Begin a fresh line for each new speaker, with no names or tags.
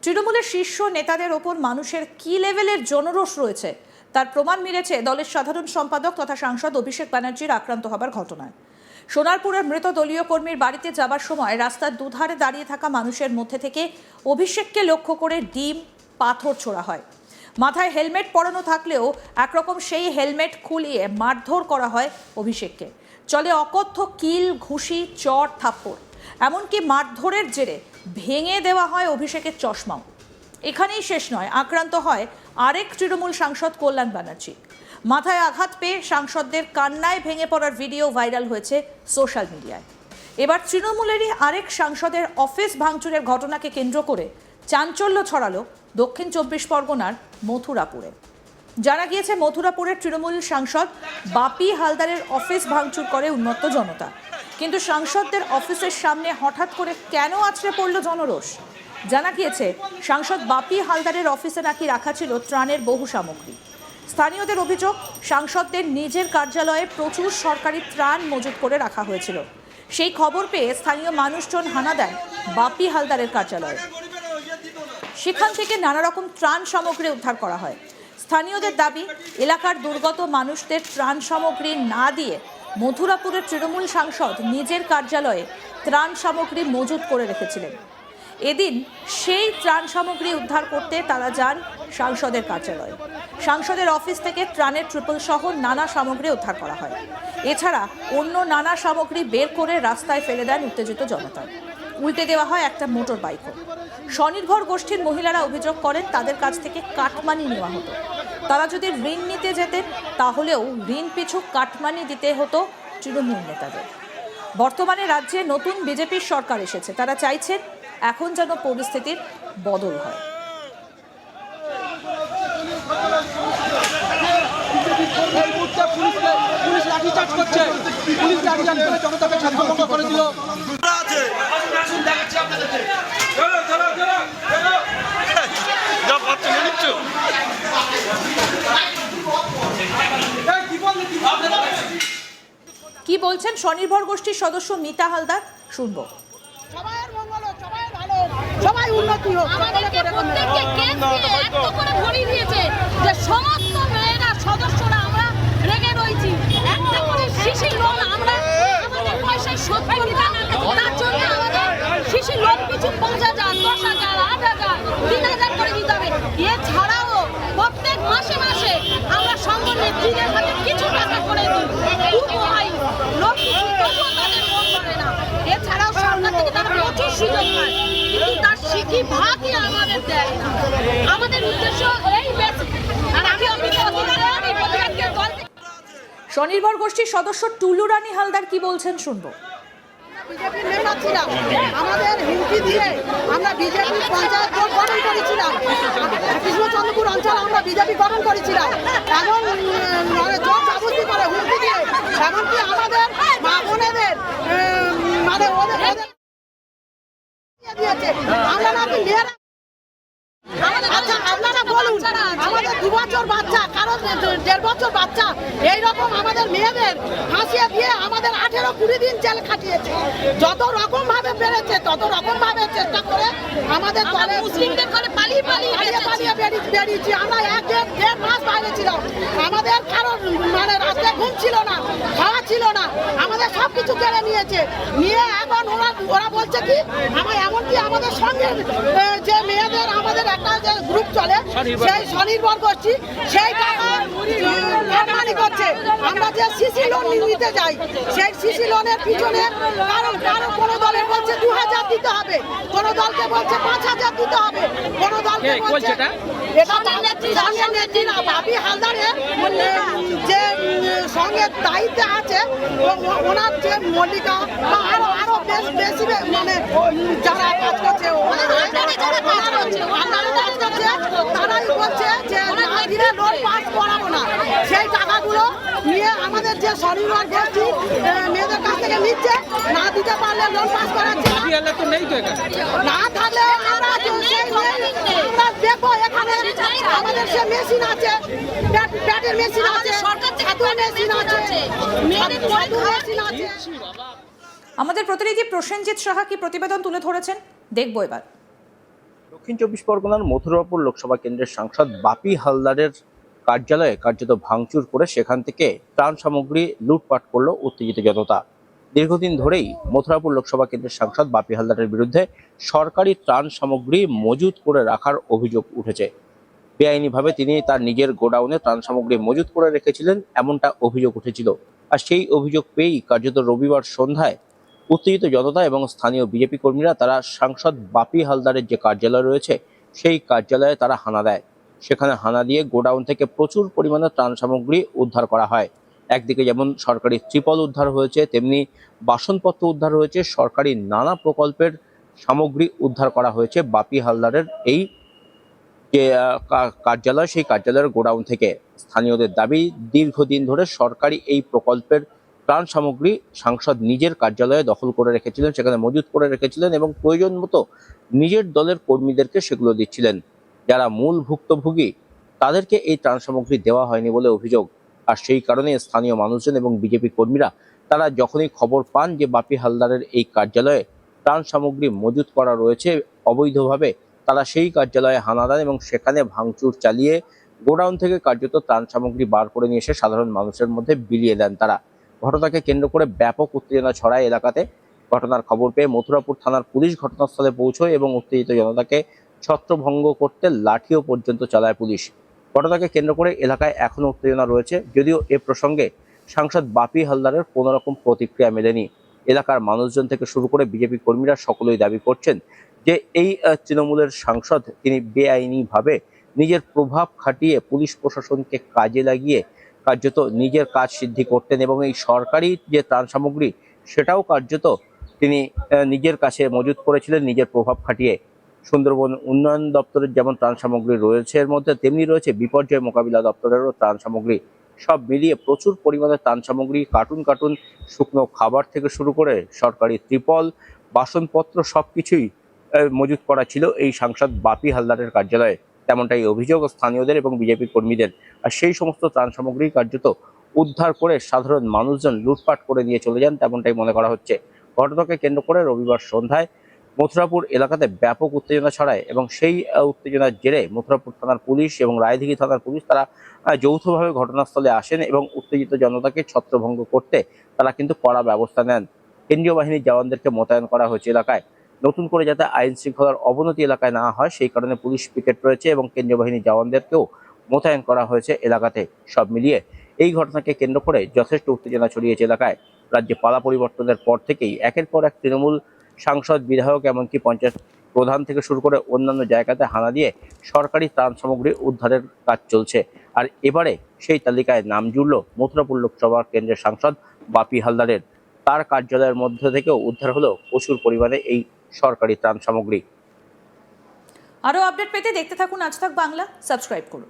তৃণমূলের শীর্ষ নেতাদের ওপর মানুষের কি লেভেলের জনরোষ রয়েছে তার প্রমাণ মিলেছে দলের সাধারণ সম্পাদক তথা সাংসদ অভিষেক ব্যানার্জির আক্রান্ত হবার ঘটনায়। সোনারপুরের মৃত দলীয় কর্মীর বাড়িতে যাবার সময় রাস্তার দুধারে দাঁড়িয়ে থাকা মানুষের মধ্যে থেকে অভিষেককে লক্ষ্য করে ডিম পাথর ছোড়া হয়। মাথায় হেলমেট পরানো থাকলেও একরকম সেই হেলমেট খুলিয়ে মারধর করা হয় অভিষেককে। চলে অকথ্য কিল, ঘুষি, চড়, থাপ্পড়, এমনকি মারধরের জেরে ভেঙে দেওয়া হয় অভিষেকের চশমাও। এখানেই শেষ নয়, আক্রান্ত হয় আরেক তৃণমূল সাংসদ কল্যাণ ব্যানার্জি। মাথায় আঘাত পেয়ে সাংসদদের কান্নায় ভেঙে পড়ার ভিডিও ভাইরাল হয়েছে সোশ্যাল মিডিয়ায়। এবার তৃণমূলেরই আরেক সাংসদের অফিস ভাঙচুরের ঘটনাকে কেন্দ্র করে চাঞ্চল্য ছড়ালো দক্ষিণ 24 পরগনার মথুরাপুরে। জানা গিয়েছে, মথুরাপুরের তৃণমূল সাংসদ বাপি হালদারের অফিস ভাঙচুর করে উন্মত্ত জনতা। কিন্তু সাংসদদের অফিসের সামনে হঠাৎ করে কেন আছড়ে পড়ল জনরোষ? জানা গিয়েছে, সাংসদ বাপি হালদারের অফিসে নাকি রাখা ছিল ত্রাণের বহু সামগ্রী। স্থানীয়দের অভিযোগ, সাংসদদের নিজের কার্যালয়ে প্রচুর সরকারি ত্রাণ মজুত করে রাখা হয়েছিল। সেই খবর পেয়ে স্থানীয় মানুষজন হানা দেন বাপি হালদারের কার্যালয়ে। সেখান থেকে নানা রকম ত্রাণ সামগ্রী উদ্ধার করা হয়। স্থানীয়দের দাবি, এলাকার দুর্গত মানুষদের ত্রাণ সামগ্রী না দিয়ে মথুরাপুরের তৃণমূল সাংসদ নিজের কার্যালয়ে ত্রাণ সামগ্রী মজুত করে রেখেছিলেন। এদিন সেই ত্রাণ সামগ্রী উদ্ধার করতে তারা যান সাংসদের কার্যালয়ে। সাংসদের অফিস থেকে ত্রাণের ট্রিপল সহ নানা সামগ্রী উদ্ধার করা হয়। এছাড়া অন্য নানা সামগ্রী বের করে রাস্তায় ফেলে দেন উত্তেজিত জনতা। উল্টে দেওয়া হয় একটা মোটর বাইকও। স্বনির্ভর গোষ্ঠীর মহিলারা অভিযোগ করেন, তাদের কাছ থেকে কাটমানি নেওয়া হতো। তারা যদি ঋণ নিতে যেতেন তাহলেও ঋণ পিছু কাটমানি দিতে হতো তৃণমূল নেতাদের। বর্তমানে রাজ্যে নতুন বিজেপির সরকার এসেছে, তারা চাইছেন এখন যেন পরিস্থিতির বদল হয়।
পুলিশ লাঠিচার্জ করছে, পুলিশ লাঠিচার্জ করে জনতাকে ছত্রভঙ্গ করে দিল।
কি বলছেন স্বনির্ভর গোষ্ঠীর সদস্য মিতা হালদার, শুনবো।
সবার মঙ্গল হোক, সবাই ভালো হোক, সবাই উন্নতি হোক।
আমাদেরকে প্রত্যেককে কেস দিয়ে এত করে ভরিয়ে দিয়েছে যে সমস্ত মেয়েরা সদস্যরা আমরা রেগে রয়েছি। একটা করে শিশির লোন আমরা আমাদের পয়সায় শোধ করতে তার জন্য আমাদের শিশির লোন পিছু 5,000, 10,000, 8,000, 3,000 করে দিতে হবে। এছাড়াও প্রত্যেক মাসে মাসে আমরা সংঘ নেত্রীদের হাতে কিছু টাকা করে দিই। লোক কিছু তবুও তাদের লোন করে না। এছাড়াও সরকার থেকে তারা প্রচুর সুযোগ পায়, কিন্তু তার সিকি ভাগই আমাদের দেয় না। আমাদের উদ্দেশ্য এই বেশি। আর আমি
স্বনির্ভর গোষ্ঠীর সদস্য টুলু রানী হালদার কি বলছেন, শুনবো।
বিজেপির মেম্বার ছিলাম, আমাদের হুমকি দিয়ে আমরা বিজেপি পঞ্চায়েত বোর্ড গঠন করেছিলাম। কৃষ্ণচন্দ্রপুর অঞ্চল আমরা বিজেপি গঠন করেছিলাম এবং জোর জবরদস্তি করে হুমকি দিয়ে এমনকি আমাদের মা বোনেদের মানে ওদের দিয়েছে। আমরা নাকি মেয়েরা, আচ্ছা আপনারা বলুন, আমাদের 2 বছর বাচ্চা, কারণ 1.5 বছর বাচ্চা, এইরকম আমাদের মেয়েদের ফাঁসিয়ে দিয়ে আমাদের 18-20 দিন জেল খাটিয়েছে। যত রকম ভাবে পেরেছে তত রকম ভাবে চেষ্টা করে আমাদের দলে মুসলিমদের করে পালিয়ে বেরিয়েছি। আমরা 1-1.5 মাস বাইরে ছিলাম। আমাদের কারণ মানে রাস্তায় ঘুম ছিল না, খাওয়া ছিল না, আমাদের সব কিছু কেড়ে নিয়েছে। নিয়ে এখন ওরা বলছে কি, এমনকি আমাদের সঙ্গে যে মেয়েদের আমাদের একটা যে গ্রুপ চলে, সেই স্বনির্ভর গোষ্ঠী, সেই টাকা কাটমানি করছে। আমরা যে সিসি লোন নিতে যাই, সেই সিসি লোনের পিছনে কারো কোনো দলে বলছে 2,000 দিতে হবে, কোনো দলকে বলছে 5,000 দিতে হবে, কোনো দলকে বলছে এটা জানেন নেত্রী না। বাপি হালদারের যে সঙ্গে দায়িত্বে আছে ওনার যে মল্লিকা বা আরো বেশি মানে যারা কাজ করছে তারাই বলছে যে না দিলে লোন পাস করাবো না। সেই টাকাগুলো নিয়ে আমাদের যে স্বনির্ভর গোষ্ঠী মেয়েদের কাছ থেকে নিচ্ছে, না দিতে পারলে লোন পাস করাচ্ছে না। থাকলে আমরা দেখবো এখানে আমাদের সে মেশিন আছে, ব্যাটের মেশিন আছে, ছাতুর মেশিন আছে, মেশিন আছে।
আমাদের প্রতিনিধি প্রসেনজিৎ সাহা কি প্রতিবেদন তুলে ধরেছেন, দেখবো এবার।
দক্ষিণ চব্বিশ পরগনার মথুরাপুর লোকসভা কেন্দ্রের সাংসদ বাপি হালদারের কার্যালয়ে কার্যত ভাঙচুর করে সেখান থেকে ত্রাণ সামগ্রী লুটপাট করলো উত্তেজিত জনতা। দীর্ঘদিন ধরেই মথুরাপুর লোকসভা কেন্দ্রের সাংসদ বাপি হালদারের বিরুদ্ধে সরকারি ত্রাণ সামগ্রী মজুত করে রাখার অভিযোগ উঠেছে। বেআইনিভাবে তিনি তার নিজের গোডাউনে ত্রাণ সামগ্রী মজুত করে রেখেছিলেন, এমনটা অভিযোগ উঠেছিল। আর সেই অভিযোগ পেয়েই কার্যত রবিবার সন্ধ্যায় উত্তেজিত জনতা এবং স্থানীয় বিজেপি কর্মীরা তারা সাংসদ বাপি হালদারের যে কার্যালয় রয়েছে সেই কার্যালয়ে তারা হানা দেয়। সেখানে হানা দিয়ে গোডাউন থেকে প্রচুর পরিমাণে ত্রাণ সামগ্রী উদ্ধার করা হয়। একদিকে যেমন সরকারি ত্রিপল উদ্ধার হয়েছে, তেমনি বাসনপত্র উদ্ধার হয়েছে, সরকারি নানা প্রকল্পের সামগ্রী উদ্ধার করা হয়েছে বাপি হালদারের এই যে কার্যালয়, সেই কার্যালয়ের গোডাউন থেকে। স্থানীয়দের দাবি, দীর্ঘদিন ধরে সরকারি এই প্রকল্পের ত্রাণ সামগ্রী সাংসদ নিজের কার্যালয়ে দখল করে রেখেছিলেন, সেখানে মজুত করে রেখেছিলেন এবং প্রয়োজন মতো নিজের দলের কর্মীদেরকে সেগুলো দিচ্ছিলেন। যারা মূল ভুক্তভোগী তাদেরকে এই ত্রাণ সামগ্রী দেওয়া হয়নি বলে অভিযোগ। আর সেই কারণে স্থানীয় মানুষজন এবং বিজেপি কর্মীরা তারা যখনই খবর পান যে বাপি হালদারের এই কার্যালয়ে ত্রাণ সামগ্রী মজুত করা রয়েছে অবৈধভাবে, তারা সেই কার্যালয়ে হানা দেন এবং সেখানে ভাঙচুর চালিয়ে গোডাউন থেকে কার্যত ত্রাণ সামগ্রী বার করে নিয়ে এসে সাধারণ মানুষের মধ্যে বিলিয়ে দেন তারা। ঘটনাকে কেন্দ্র করে ব্যাপক উত্তেজনা ছড়ায় এলাকাতে। ঘটনার খবর পেয়ে মথুরাপুর থানার পুলিশ ঘটনাস্থলে পৌঁছয় এবং উত্তেজিত জনতাকে ছত্রভঙ্গ করতে লাঠিও পর্যন্ত চালায় পুলিশ। ঘটনাকে কেন্দ্র করে এলাকায় এখনো উত্তেজনা রয়েছে, যদিও এ প্রসঙ্গে সাংসদ বাপি হালদারের কোনো রকম প্রতিক্রিয়া মেলেনি। এলাকার মানুষজন থেকে শুরু করে বিজেপি কর্মীরা সকলেই দাবি করছেন যে এই তৃণমূলের সাংসদ তিনি বেআইনিভাবে নিজের প্রভাব খাটিয়ে পুলিশ প্রশাসনকে কাজে লাগিয়ে কার্যত নিজের কাজ সিদ্ধি করতেন এবং এই সরকারি যে ত্রাণ সামগ্রী সেটাও কার্যত তিনি নিজের কাছে মজুত করেছিলেন নিজের প্রভাব খাটিয়ে। সুন্দরবন উন্নয়ন দপ্তরের যেমন ত্রাণ সামগ্রী রয়েছে এর মধ্যে, তেমনি রয়েছে বিপর্যয় মোকাবিলা দপ্তরেরও ত্রাণ সামগ্রী। সব মিলিয়ে প্রচুর পরিমাণে ত্রাণ সামগ্রী, কার্টুন কার্টুন শুকনো খাবার থেকে শুরু করে সরকারি ত্রিপল, বাসনপত্র সবকিছুই মজুত করা ছিল এই সাংসদ বাপি হালদারের কার্যালয়ে, তেমনটাই অভিযোগ স্থানীয়দের এবং বিজেপি কর্মীদের। আর সেই সমস্ত ত্রাণ সামগ্রী কার্যত উদ্ধার করে সাধারণ মানুষজন লুটপাট করে নিয়ে চলে যান, তেমনটাই মনে করা হচ্ছে। ঘটনাকে কেন্দ্র করে রবিবার সন্ধ্যায় মথুরাপুর এলাকাতে ব্যাপক উত্তেজনা ছড়ায় এবং সেই উত্তেজনার জেরে মথুরাপুর থানার পুলিশ এবং রায়দিঘি থানার পুলিশ তারা যৌথভাবে ঘটনাস্থলে আসেন এবং উত্তেজিত জনতাকে ছত্রভঙ্গ করতে তারা কিন্তু কড়া ব্যবস্থা নেন। কেন্দ্রীয় বাহিনীর জওয়ানদেরকে মোতায়েন করা হয়েছে এলাকায়, নতুন করে যাতে আইন শৃঙ্খলার অবনতি এলাকায় না হয় সেই কারণে পুলিশ পিকেট রয়েছে এবং কেন্দ্রীয় বাহিনীর জওয়ানদেরকেও মোতায়েন করা হয়েছে এলাকাতে। সব মিলিয়ে এই ঘটনাকে কেন্দ্র করে যথেষ্ট উত্তেজনা ছড়িয়েছে এলাকায়। রাজ্যে পালা পরিবর্তনের পর থেকেই একের পর এক তৃণমূল সাংসদ, বিধায়ক, এমনকি পঞ্চায়েত প্রধান থেকে শুরু করে অন্যান্য জায়গাতে হানা দিয়ে সরকারি ত্রাণ সামগ্রী উদ্ধারের কাজ চলছে। আর এবারে সেই তালিকায় নাম জুড়ল মথুরাপুর লোকসভা কেন্দ্রের সাংসদ বাপি হালদারের। তার কার্যালয়ের মধ্যে থেকেও উদ্ধার হলো প্রচুর পরিমাণে এই সরকারি ত্রাণ সামগ্রী।
আরও আপডেট পেতে দেখতে থাকুন আজ তাক বাংলা, সাবস্ক্রাইব করুন।